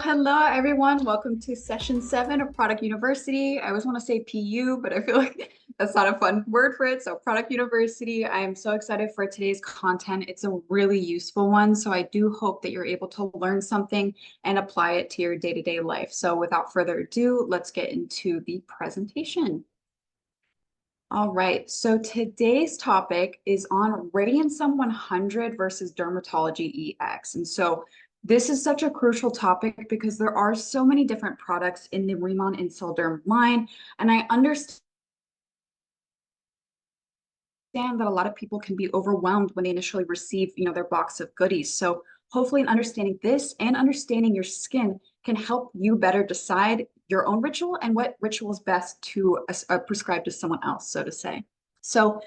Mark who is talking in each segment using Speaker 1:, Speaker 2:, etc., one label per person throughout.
Speaker 1: Hello everyone. Welcome to session 7 of Product University. I always want to say PU, but I feel like that's not a fun word for it. So Product University, I am so excited for today's content. It's a really useful one. So I do hope that you're able to learn something and apply it to your day-to-day life. So without further ado, let's get into the presentation. All right, so today's topic is on Radiansome 100 versus Dermatology EX. And so this is such a crucial topic because there are so many different products in the Remon Inselderm line. And I understand that a lot of people can be overwhelmed when they initially receive, their box of goodies. So hopefully in understanding this and understanding your skin can help you better decide your own ritual and what ritual is best to prescribe to someone else, so to say. So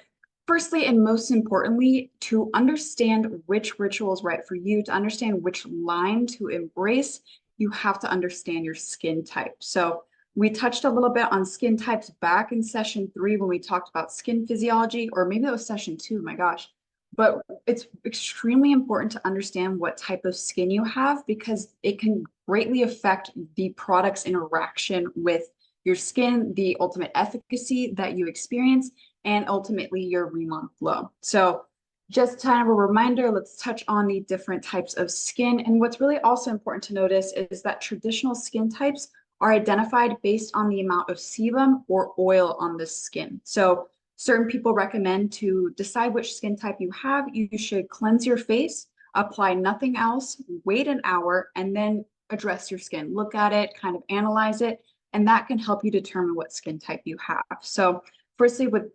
Speaker 1: firstly, and most importantly, to understand which ritual is right for you, to understand which line to embrace, you have to understand your skin type. So we touched a little bit on skin types back in session 3 when we talked about skin physiology, or maybe it was session 2, my gosh. But it's extremely important to understand what type of skin you have because it can greatly affect the product's interaction with your skin, the ultimate efficacy that you experience, and ultimately your Remon flow. So just kind of a reminder, let's touch on the different types of skin. And what's really also important to notice is that traditional skin types are identified based on the amount of sebum or oil on the skin. So certain people recommend to decide which skin type you have, you should cleanse your face, apply nothing else, wait an hour, and then address your skin. Look at it, kind of analyze it, and that can help you determine what skin type you have. So firstly, with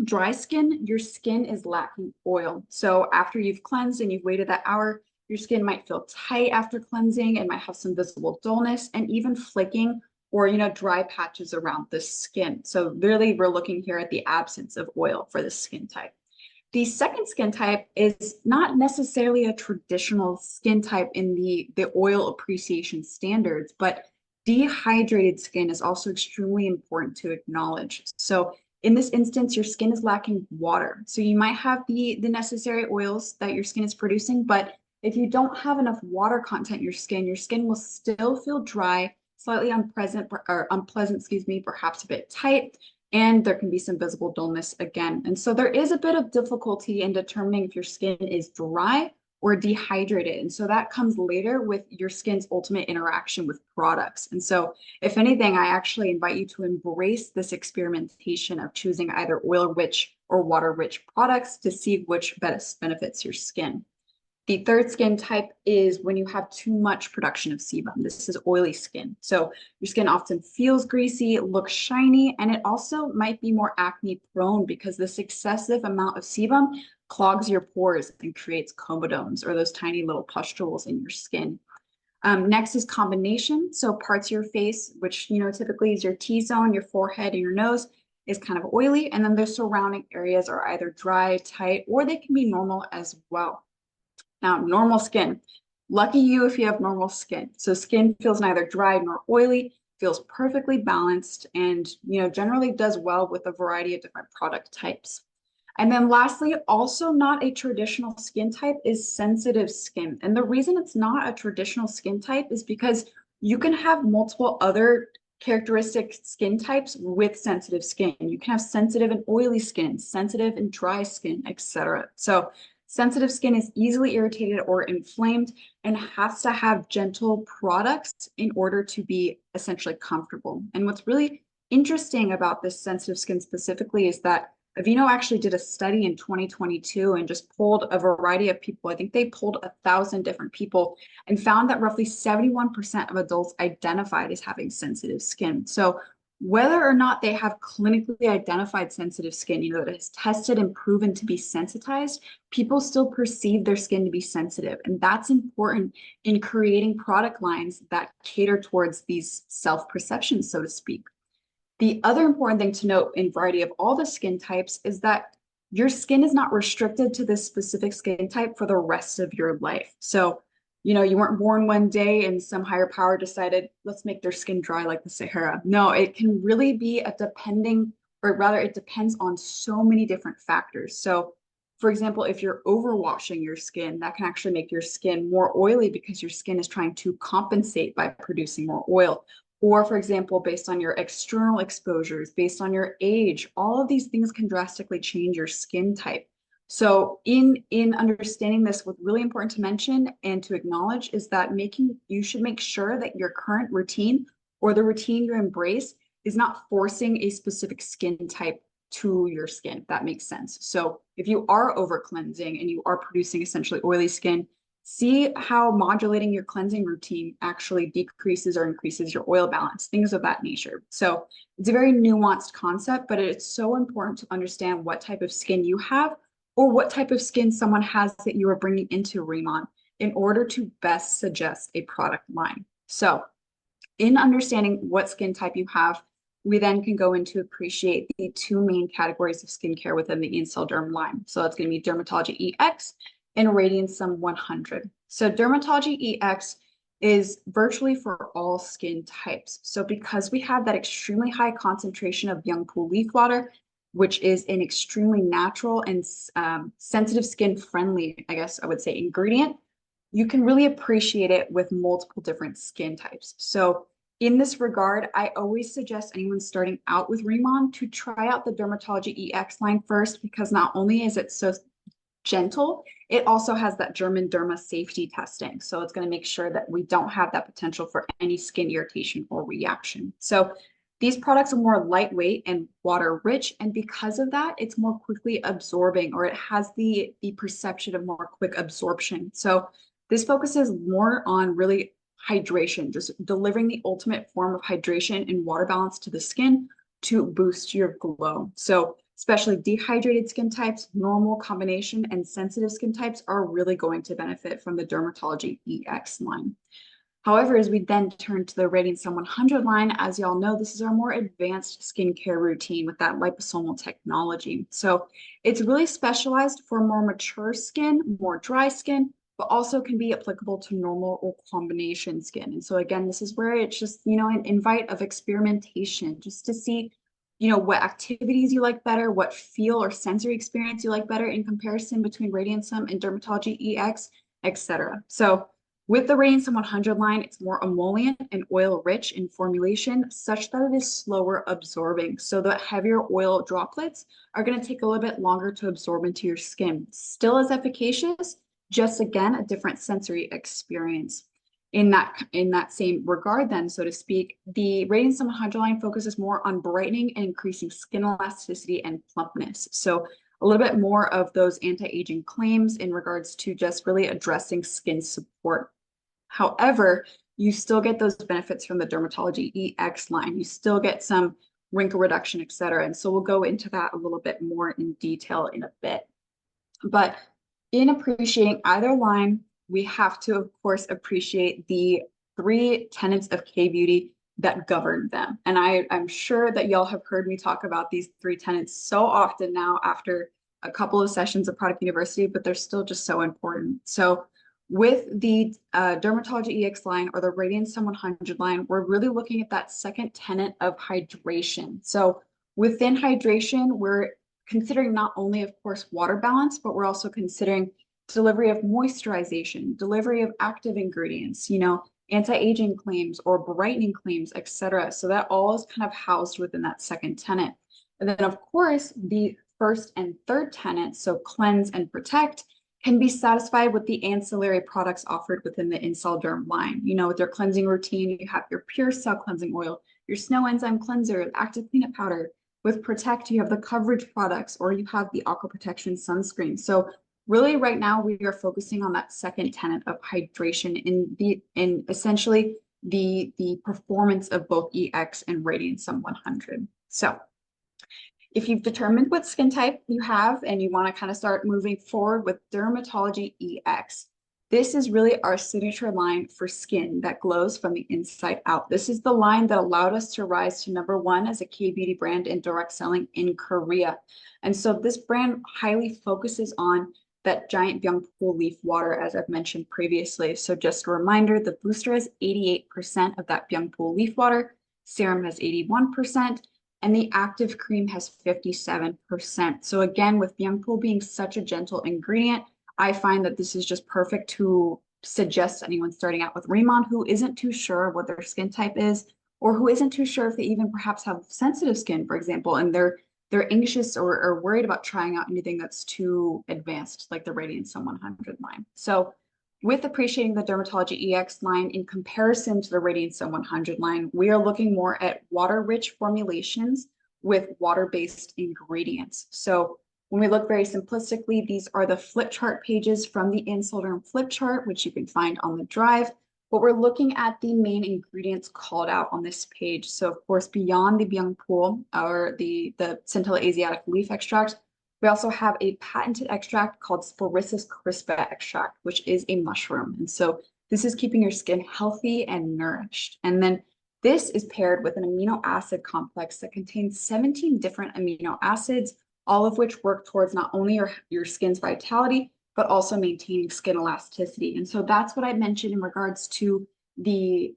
Speaker 1: dry skin, your skin is lacking oil. So after you've cleansed and you've waited that hour, your skin might feel tight after cleansing and might have some visible dullness and even flaking or dry patches around the skin. So really, we're looking here at the absence of oil for the skin type. The second skin type is not necessarily a traditional skin type in the oil appreciation standards, but dehydrated skin is also extremely important to acknowledge. So in this instance, your skin is lacking water. So you might have the necessary oils that your skin is producing, but if you don't have enough water content in your skin will still feel dry, slightly unpleasant, perhaps a bit tight, and there can be some visible dullness again. And so there is a bit of difficulty in determining if your skin is dry or dehydrated. And so that comes later with your skin's ultimate interaction with products. And so if anything, I actually invite you to embrace this experimentation of choosing either oil-rich or water-rich products to see which best benefits your skin. The third skin type is when you have too much production of sebum. This is oily skin. So your skin often feels greasy, looks shiny, and it also might be more acne prone because this excessive amount of sebum clogs your pores and creates comedones or those tiny little pustules in your skin. Next is combination. So parts of your face, which typically is your T-zone, your forehead, and your nose, is kind of oily. And then the surrounding areas are either dry, tight, or they can be normal as well. Now, normal skin. Lucky you if you have normal skin. So skin feels neither dry nor oily, feels perfectly balanced, and generally does well with a variety of different product types. And then lastly, also not a traditional skin type is sensitive skin. And the reason it's not a traditional skin type is because you can have multiple other characteristic skin types with sensitive skin. You can have sensitive and oily skin, sensitive and dry skin, etc. So sensitive skin is easily irritated or inflamed and has to have gentle products in order to be essentially comfortable. And what's really interesting about this sensitive skin specifically is that Aveeno actually did a study in 2022 and just polled a variety of people. I think they polled 1,000 different people and found that roughly 71% of adults identified as having sensitive skin. So whether or not they have clinically identified sensitive skin, that is tested and proven to be sensitized, people still perceive their skin to be sensitive. And that's important in creating product lines that cater towards these self-perceptions, so to speak. The other important thing to note in variety of all the skin types is that your skin is not restricted to this specific skin type for the rest of your life. So, you weren't born one day and some higher power decided, let's make their skin dry like the Sahara. No, it can really be it depends on so many different factors. So For example, if you're overwashing your skin, that can actually make your skin more oily because your skin is trying to compensate by producing more oil. Or, for example, based on your external exposures, based on your age, all of these things can drastically change your skin type. So in understanding this, what's really important to mention and to acknowledge is that you should make sure that your current routine or the routine you embrace is not forcing a specific skin type to your skin, if that makes sense. So if you are over cleansing and you are producing essentially oily skin, see how modulating your cleansing routine actually decreases or increases your oil balance, things of that nature. So it's a very nuanced concept, but it's so important to understand what type of skin you have or what type of skin someone has that you are bringing into Remon in order to best suggest a product line. So in understanding what skin type you have, we then can go into appreciate the two main categories of skincare within the Derm line. So that's going to be Dermatology EX and Radiansome 100. So Dermatology EX is virtually for all skin types. So because we have that extremely high concentration of young pool leaf water, which is an extremely natural and sensitive skin friendly, I guess I would say, ingredient, you can really appreciate it with multiple different skin types. So in this regard, I always suggest anyone starting out with Remon to try out the Dermatology EX line first, because not only is it so gentle, it also has that German Derma safety testing. So it's going to make sure that we don't have that potential for any skin irritation or reaction. So these products are more lightweight and water rich, and because of that, it's more quickly absorbing, or it has the perception of more quick absorption. So this focuses more on really hydration, just delivering the ultimate form of hydration and water balance to the skin to boost your glow. So especially dehydrated skin types, normal, combination, and sensitive skin types are really going to benefit from the Dermatology EX line. However, as we then turn to the Radiansome 100 line, as y'all know, this is our more advanced skincare routine with that liposomal technology. So it's really specialized for more mature skin, more dry skin, but also can be applicable to normal or combination skin. And so again, this is where it's just, an invite of experimentation just to see, what activities you like better, what feel or sensory experience you like better in comparison between Radiansome and Dermatology EX, etc. So with the Radiansome 100 line, it's more emollient and oil rich in formulation such that it is slower absorbing. So the heavier oil droplets are going to take a little bit longer to absorb into your skin. Still as efficacious, just again, a different sensory experience. In that same regard then, so to speak, the Radiansome 100 line focuses more on brightening and increasing skin elasticity and plumpness. So a little bit more of those anti-aging claims in regards to just really addressing skin support. However, you still get those benefits from the Dermatology EX line. You still get some wrinkle reduction, et cetera. And so we'll go into that a little bit more in detail in a bit. But in appreciating either line, we have to, of course, appreciate the 3 tenets of K-beauty that govern them. And I'm sure that y'all have heard me talk about these 3 tenets so often now after a couple of sessions of Product University, but they're still just so important. So with the Dermatology EX line or the Radiansome 100 line, we're really looking at that second tenet of hydration. So within hydration, we're considering not only, of course, water balance, but we're also considering delivery of moisturization, delivery of active ingredients, anti-aging claims or brightening claims, etc. So that all is kind of housed within that second tenet. And then, of course, the first and third tenets, so cleanse and protect, can be satisfied with the ancillary products offered within the Derm line. With your cleansing routine, you have your pure cell cleansing oil, your snow enzyme cleanser, active cleanup powder. With Protect, you have the coverage products, or you have the aqua protection sunscreen. So really right now we are focusing on that second tenet of hydration in essentially the performance of both EX and Radiansome 100. So if you've determined what skin type you have and you want to kind of start moving forward with Dermatology EX, this is really our signature line for skin that glows from the inside out. This is the line that allowed us to rise to #1 as a K-beauty brand in direct selling in Korea. And so this brand highly focuses on that giant Byungpool leaf water, as I've mentioned previously. So just a reminder, the booster has 88% of that Byungpool leaf water, serum has 81%, and the active cream has 57%. So again, with Bianco being such a gentle ingredient, I find that this is just perfect to suggest anyone starting out with Raymond who isn't too sure what their skin type is, or who isn't too sure if they even perhaps have sensitive skin, for example, and they're anxious or worried about trying out anything that's too advanced, like the Radiansome 100 line. So with appreciating the Dermatology EX line in comparison to the Radiansome 100 line, we are looking more at water-rich formulations with water-based ingredients. So when we look very simplistically, these are the flip chart pages from the Insulderm flip chart, which you can find on the drive. But we're looking at the main ingredients called out on this page. So of course, beyond the Byung Pool or the Centella Asiatic leaf extract, we also have a patented extract called Sporicis crispa extract, which is a mushroom. And so this is keeping your skin healthy and nourished. And then this is paired with an amino acid complex that contains 17 different amino acids, all of which work towards not only your skin's vitality, but also maintaining skin elasticity. And so that's what I mentioned in regards to the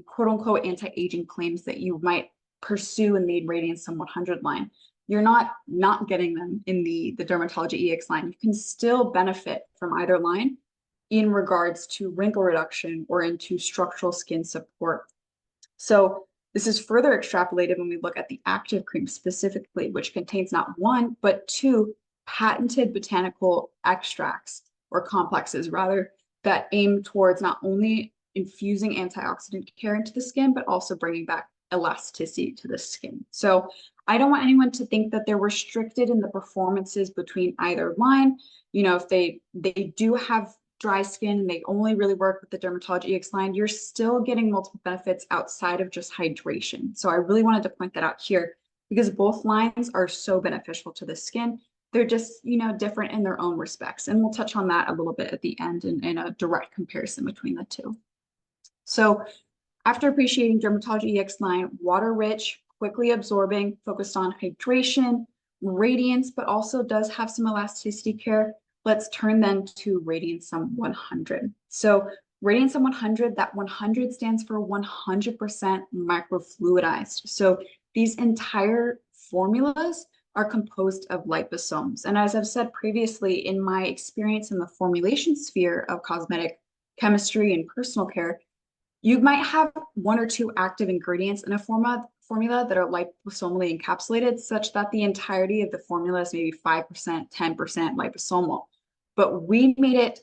Speaker 1: quote unquote anti-aging claims that you might pursue in the Radiansome 100 line. You're not getting them in the Dermatology EX line. You can still benefit from either line in regards to wrinkle reduction or into structural skin support. So this is further extrapolated when we look at the active cream specifically, which contains not one, but two patented botanical extracts or complexes rather that aim towards not only infusing antioxidant care into the skin, but also bringing back elasticity to the skin. So I don't want anyone to think that they're restricted in the performances between either line. You know, if they do have dry skin and they only really work with the Dermatology EX line, you're still getting multiple benefits outside of just hydration. So I really wanted to point that out here because both lines are so beneficial to the skin. They're just, you know, different in their own respects. And we'll touch on that a little bit at the end in a direct comparison between the two. So after appreciating Dermatology EX line, water rich, quickly absorbing, focused on hydration, radiance, but also does have some elasticity care. Let's turn then to Radiansome 100. So Radiansome 100, that 100 stands for 100% microfluidized. So these entire formulas are composed of liposomes. And as I've said previously, in my experience in the formulation sphere of cosmetic chemistry and personal care, you might have one or two active ingredients in a formula that are liposomally encapsulated, such that the entirety of the formula is maybe 5%, 10% liposomal. But we made it,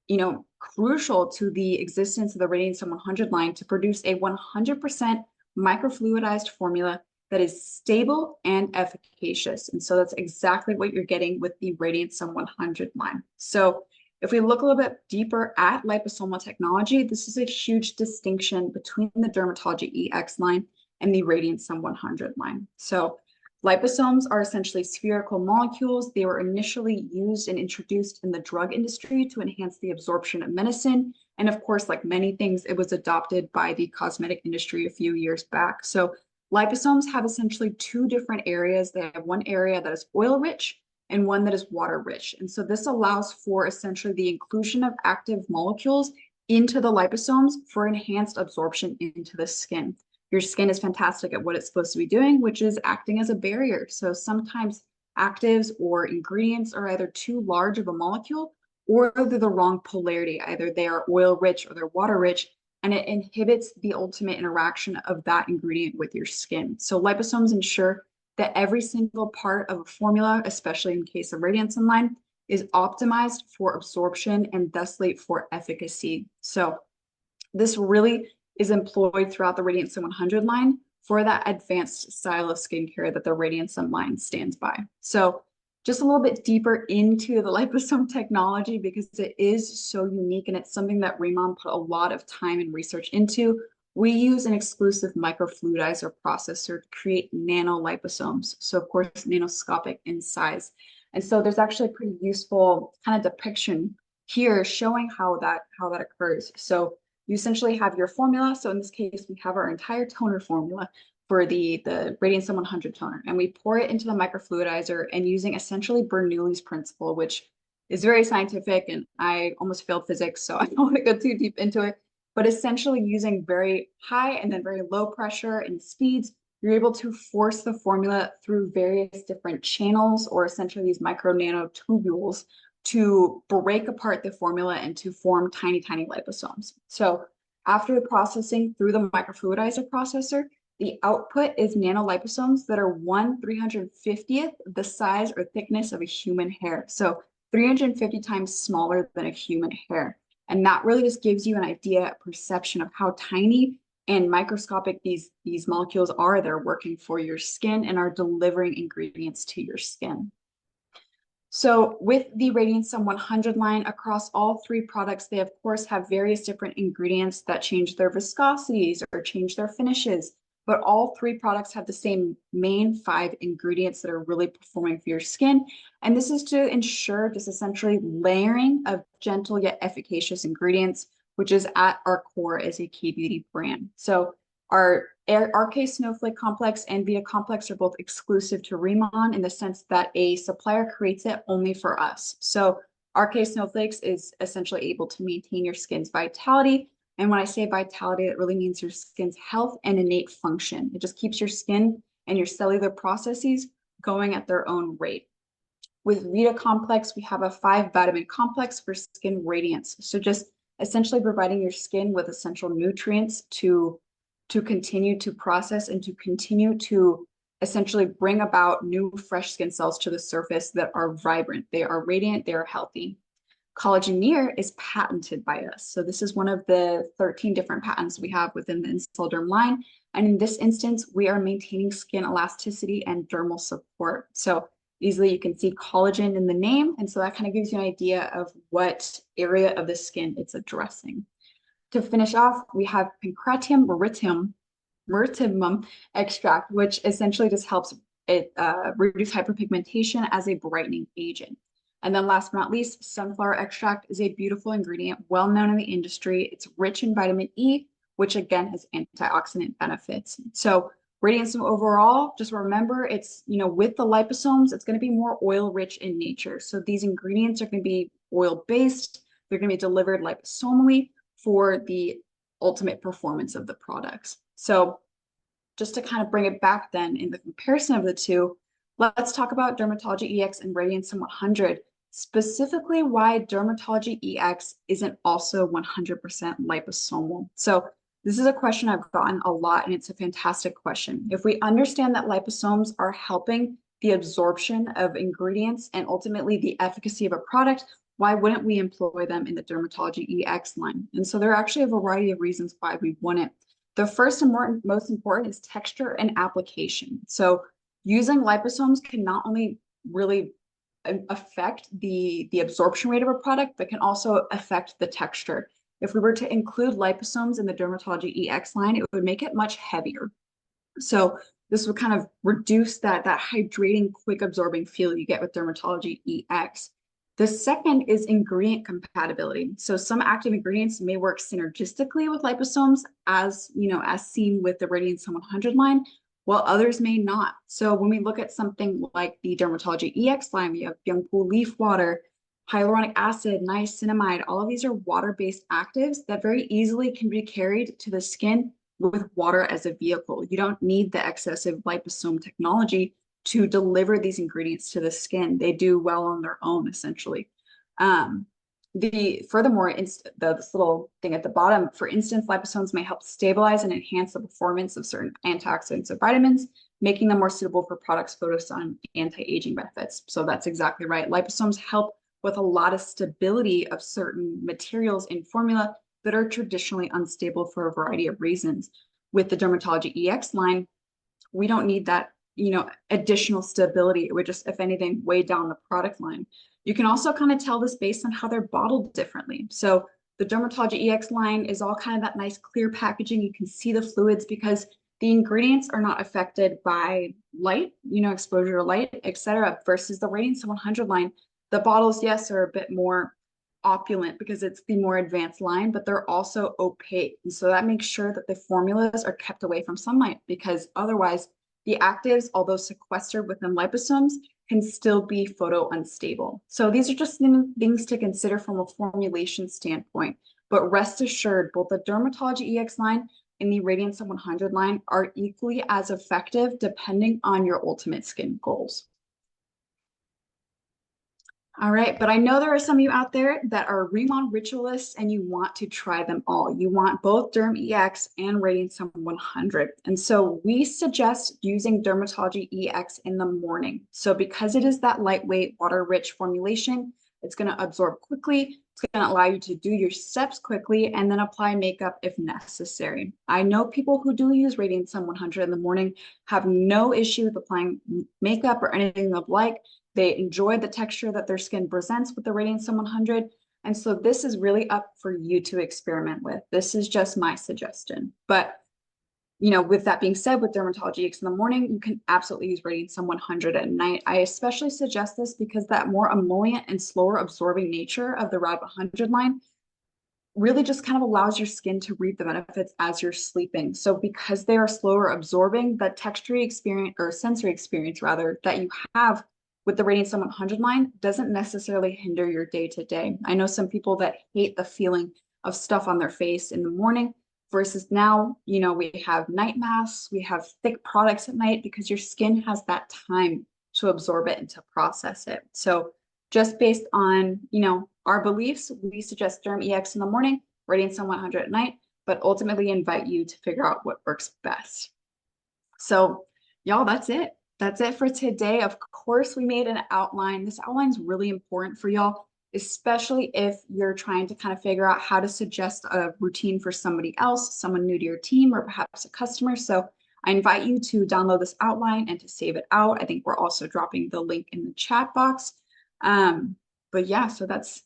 Speaker 1: you know, crucial to the existence of the Radiansome 100 line to produce a 100% microfluidized formula that is stable and efficacious. And so that's exactly what you're getting with the Radiansome 100 line. So if we look a little bit deeper at liposomal technology, this is a huge distinction between the Dermatology EX line and the Radiansome 100 line. So liposomes are essentially spherical molecules. They were initially used and introduced in the drug industry to enhance the absorption of medicine. And of course, like many things, it was adopted by the cosmetic industry a few years back. So liposomes have essentially two different areas. They have one area that is oil rich and one that is water rich. And so this allows for essentially the inclusion of active molecules into the liposomes for enhanced absorption into the skin. Your skin is fantastic at what it's supposed to be doing, which is acting as a barrier. So sometimes actives or ingredients are either too large of a molecule or they're the wrong polarity. Either they are oil rich or they're water rich, and it inhibits the ultimate interaction of that ingredient with your skin. So liposomes ensure that every single part of a formula, especially in case of Radiansome line, is optimized for absorption and thusly for efficacy. So this really is employed throughout the Radiansome 100 line for that advanced style of skincare that the Radiansome line stands by. So just a little bit deeper into the liposome technology because it is so unique and it's something that Raymond put a lot of time and research into. We use an exclusive microfluidizer processor to create nanoliposomes. So of course, nanoscopic in size. And so there's actually a pretty useful kind of depiction here showing how that occurs. So you essentially have your formula. So in this case, we have our entire toner formula for the Radiansome 100 toner. And we pour it into the microfluidizer and using essentially Bernoulli's principle, which is very scientific. And I almost failed physics, so I don't want to go too deep into it. But essentially using very high and then very low pressure and speeds, you're able to force the formula through various different channels, or essentially these micro nanotubules, to break apart the formula and to form tiny, tiny liposomes. So after the processing through the microfluidizer processor, the output is nanoliposomes that are 1/350th the size or thickness of a human hair. So 350 times smaller than a human hair. And that really just gives you an idea, a perception of how tiny and microscopic these molecules are that are working for your skin and are delivering ingredients to your skin. So with the Radiansome 100 line, across all three products, they of course have various different ingredients that change their viscosities or change their finishes, but all three products have the same main 5 ingredients that are really performing for your skin. And this is to ensure just essentially layering of gentle yet efficacious ingredients, which is at our core as a K-beauty brand. So our RK Snowflake Complex and Vita Complex are both exclusive to Remon in the sense that a supplier creates it only for us. So RK Snowflakes is essentially able to maintain your skin's vitality. And when I say vitality, it really means your skin's health and innate function. It just keeps your skin and your cellular processes going at their own rate. With Vita Complex, we have a 5-vitamin complex for skin radiance. So just essentially providing your skin with essential nutrients to continue to process and to continue to essentially bring about new fresh skin cells to the surface that are vibrant, they are radiant, they are healthy. Collageneer is patented by us. So this is one of the 13 different patents we have within the Instaderm line. And in this instance, we are maintaining skin elasticity and dermal support. So easily you can see collagen in the name. And so that kind of gives you an idea of what area of the skin it's addressing. To finish off, we have Pancratium meritymum extract, which essentially just helps it reduce hyperpigmentation as a brightening agent. And then last but not least, sunflower extract is a beautiful ingredient, well known in the industry. It's rich in vitamin E, which again has antioxidant benefits. So Radiansome overall, just remember it's, with the liposomes, it's going to be more oil rich in nature. So these ingredients are going to be oil based. They're going to be delivered liposomally for the ultimate performance of the products. So just to kind of bring it back then in the comparison of the two, let's talk about Dermatology EX and Radiansome 100, specifically why Dermatology EX isn't also 100% liposomal. So this is a question I've gotten a lot, and it's a fantastic question. If we understand that liposomes are helping the absorption of ingredients and ultimately the efficacy of a product, why wouldn't we employ them in the Dermatology EX line? And so there are actually a variety of reasons why we wouldn't. The first and most important is texture and application. So using liposomes can not only really affect the absorption rate of a product, but can also affect the texture. If we were to include liposomes in the Dermatology EX line, it would make it much heavier. So this would kind of reduce that hydrating, quick absorbing feel you get with Dermatology EX. The second is ingredient compatibility. So some active ingredients may work synergistically with liposomes as seen with the Radiansome 100 line, while others may not. So when we look at something like the Dermatology EX line, we have young pool leaf water, hyaluronic acid, niacinamide, all of these are water-based actives that very easily can be carried to the skin with water as a vehicle. You don't need the excessive liposome technology to deliver these ingredients to the skin. They do well on their own, essentially. Furthermore, this little thing at the bottom, for instance, liposomes may help stabilize and enhance the performance of certain antioxidants or vitamins, making them more suitable for products focused on anti-aging benefits. So that's exactly right. Liposomes help with a lot of stability of certain materials in formula that are traditionally unstable for a variety of reasons. With the Dermatology EX line, we don't need that additional stability. It would just, if anything, weigh down the product line. You can also kind of tell this based on how they're bottled differently. So the Dermatology EX line is all kind of that nice clear packaging. You can see the fluids because the ingredients are not affected by light, exposure to light, etc. Versus the Radiansome 100 line. The bottles, yes, are a bit more opulent because it's the more advanced line, but they're also opaque. And so that makes sure that the formulas are kept away from sunlight, because otherwise the actives, although sequestered within liposomes, can still be photo unstable. So these are just things to consider from a formulation standpoint. But rest assured, both the Dermatology EX line in the Radiansome 100 line are equally as effective depending on your ultimate skin goals. All right, but I know there are some of you out there that are Remon ritualists and you want to try them all. You want both Derm EX and Radiansome 100. And so we suggest using Dermatology EX in the morning. So because it is that lightweight, water-rich formulation, it's going to absorb quickly. It's going to allow you to do your steps quickly and then apply makeup if necessary. I know people who do use Radiansome 100 in the morning have no issue with applying makeup or anything of like. They enjoy the texture that their skin presents with the Radiansome 100. And so this is really up for you to experiment with. This is just my suggestion. But, you know, with that being said, with Dermatology X in the morning, you can absolutely use Radiansome 100 at night. I especially suggest this because that more emollient and slower absorbing nature of the Rad 100 line really just kind of allows your skin to reap the benefits as you're sleeping. So because they are slower absorbing, the texture experience or sensory experience rather that you have with the Radiansome 100 line doesn't necessarily hinder your day-to-day. I know some people that hate the feeling of stuff on their face in the morning versus now, you know, we have night masks, we have thick products at night because your skin has that time to absorb it and to process it. So just based on, you know, our beliefs, we suggest Derm EX in the morning, Radiansome 100 at night, but ultimately invite you to figure out what works best. So y'all, that's it. That's it for today. Of course, we made an outline. This outline is really important for y'all, especially if you're trying to kind of figure out how to suggest a routine for somebody else, someone new to your team, or perhaps a customer. So I invite you to download this outline and to save it out. I think we're also dropping the link in the chat box. But yeah, so that's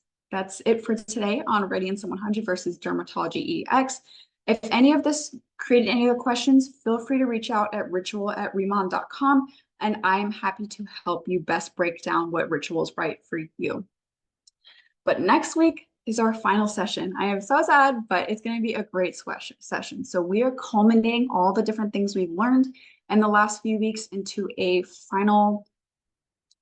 Speaker 1: it for today on Radiansome 100 versus Dermatology EX. If any of this created any other questions, feel free to reach out at ritual@remon.com, and I'm happy to help you best break down what ritual is right for you. But next week is our final session. I am so sad, but it's going to be a great session. So we are culminating all the different things we've learned in the last few weeks into a final,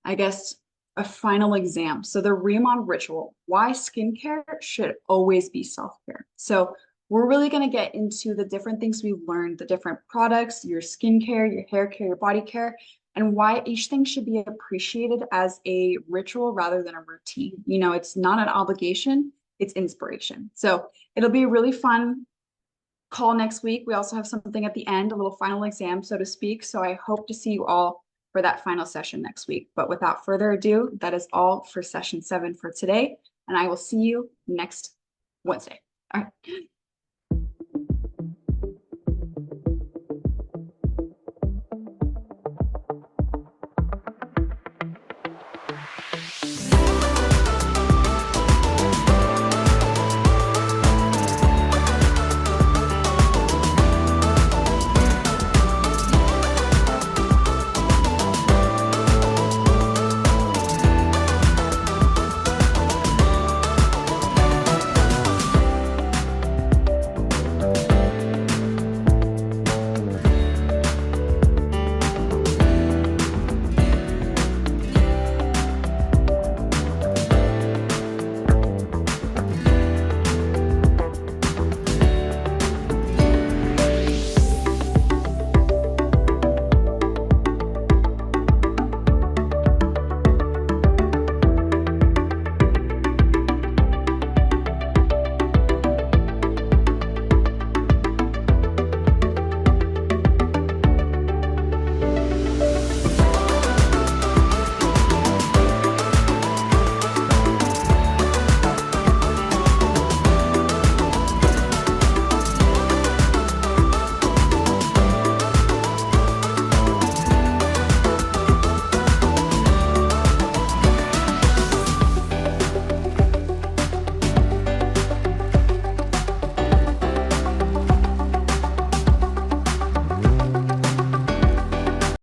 Speaker 1: I guess, a final exam. So the Remon ritual, why skincare should always be self-care. So we're really going to get into the different things we've learned, the different products, your skincare, your hair care, your body care, and why each thing should be appreciated as a ritual rather than a routine. You know, it's not an obligation, it's inspiration. So it'll be a really fun call next week. We also have something at the end, a little final exam, so to speak. So I hope to see you all for that final session next week. But without further ado, that is all for session 7 for today. And I will see you next Wednesday. All right.